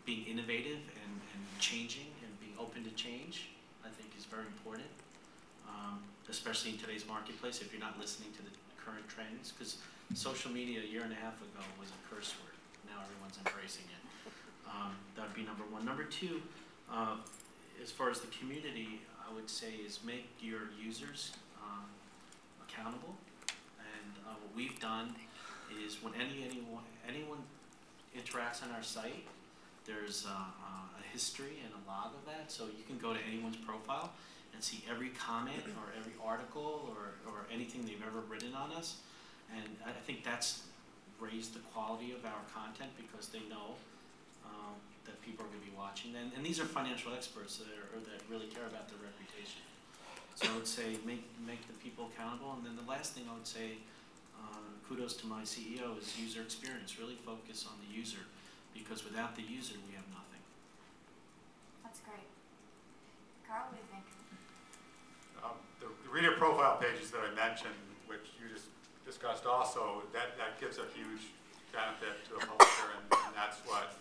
being innovative and changing and being open to change, I think, is very important, especially in today's marketplace. If you're not listening to the current trends, because social media a year and a half ago was a curse word. Now everyone's embracing it. That would be number one. Number two, as far as the community, I would say is make your users accountable. And what we've done is when anyone interacts on our site, there's a history and a log of that. So you can go to anyone's profile and see every comment or every article or anything they've ever written on us. And I think that's raised the quality of our content because they know that people are going to be watching. And these are financial experts that really care about their reputation. So I would say make the people accountable. And then the last thing I would say, kudos to my CEO, is user experience. Really focus on the user, because without the user, we have nothing. That's great. Carl, what do you think? The reader profile pages that I mentioned, which you just discussed also, that gives a huge benefit to a publisher, and that's what,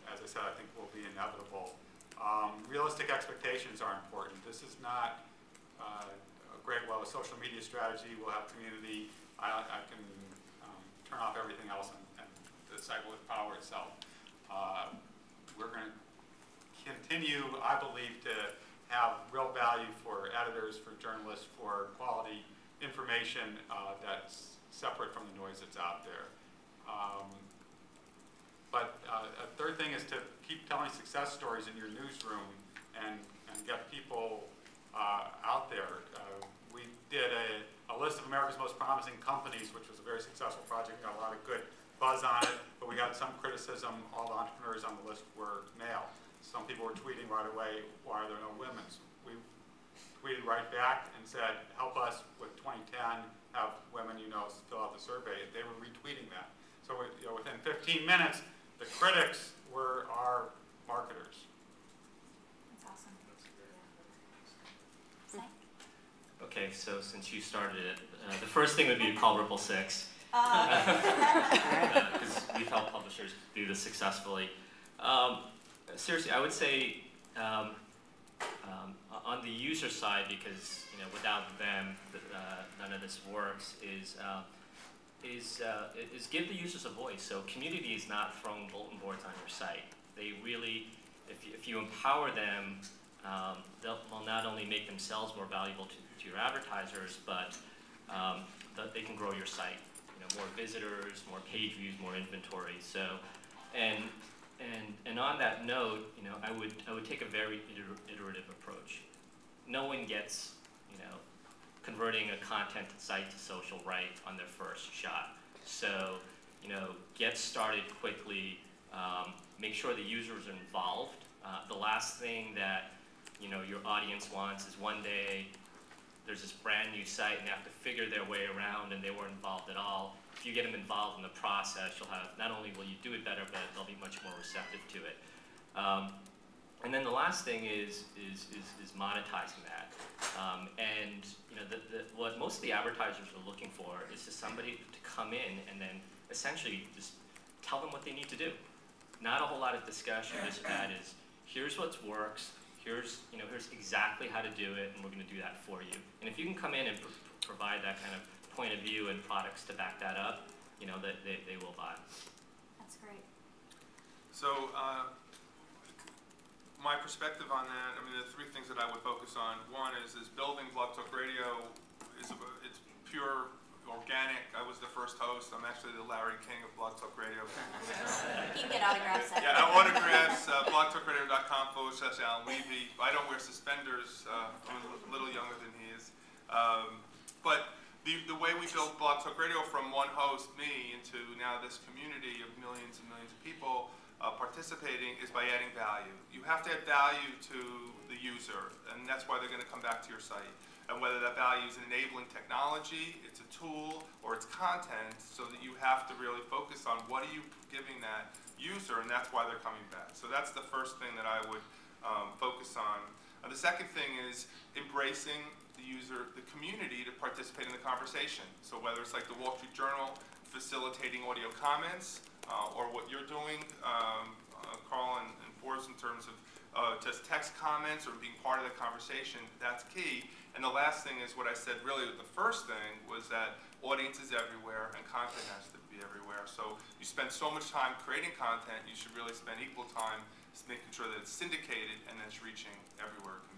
as I said, I think will be inevitable. Realistic expectations are important. This is not a great, well, a social media strategy will have community. I can turn off everything else and the site will power itself. We're going to continue, I believe, to have real value for editors, for journalists, for quality information that's separate from the noise that's out there. But a third thing is to keep telling success stories in your newsroom and get people out there. We did a list of America's most promising companies, which was a very successful project, got a lot of good buzz on it, but we got some criticism. All the entrepreneurs on the list were male. Some people were tweeting right away, why are there no women? We tweeted right back and said, help us with 2010, have women fill out the survey. They were retweeting that. So within 15 minutes, the critics were our marketers. That's awesome. Okay, so since you started it, the first thing would be to call Ripple6. Because we've helped publishers do this successfully. Seriously, I would say on the user side, because without them, none of this works, is give the users a voice. So community is not throwing bulletin boards on your site. They really, if you empower them, they'll not only make themselves more valuable to your advertisers, but they can grow your site. More visitors, more page views, more inventory. So, and on that note, I would take a very iterative approach. No one gets, converting a content site to social right on their first shot. So, get started quickly. Make sure the users are involved. The last thing that your audience wants is one day there's this brand new site and they have to figure their way around and they weren't involved at all. If you get them involved in the process, you'll have, not only will you do it better, but they'll be much more receptive to it. And then the last thing is monetizing that. And what most of the advertisers are looking for is just somebody to come in and then essentially just tell them what they need to do. Not a whole lot of discussion, just that is, here's what works, here's exactly how to do it, and we're going to do that for you. And if you can come in and provide that kind of point of view and products to back that up, that they will buy. That's great. So my perspective on that, the three things that I would focus on. One is building Blog Talk Radio. It's pure organic. I was the first host. I'm actually the Larry King of Blog Talk Radio. You can get autographs. Yeah, autographs. BlogTalkRadio.com/Alan Levy. I don't wear suspenders. I'm a little younger than he is. But the way we built Blog Talk Radio from one host, me, into now this community of millions and millions of people participating is by adding value. You have to add value to the user, and that's why they're going to come back to your site. And whether that value is enabling technology, it's a tool, or it's content, so that you have to really focus on what are you giving that user, and that's why they're coming back. So that's the first thing that I would focus on. The second thing is embracing the user, the community, to participate in the conversation. So whether it's like the Wall Street Journal facilitating audio comments, or what you're doing terms of just text comments or being part of the conversation, that's key. And the last thing is what I said, really the first thing was that audience is everywhere and content has to be everywhere. So you spend so much time creating content, you should really spend equal time making sure that it's syndicated and that it's reaching everywhere it can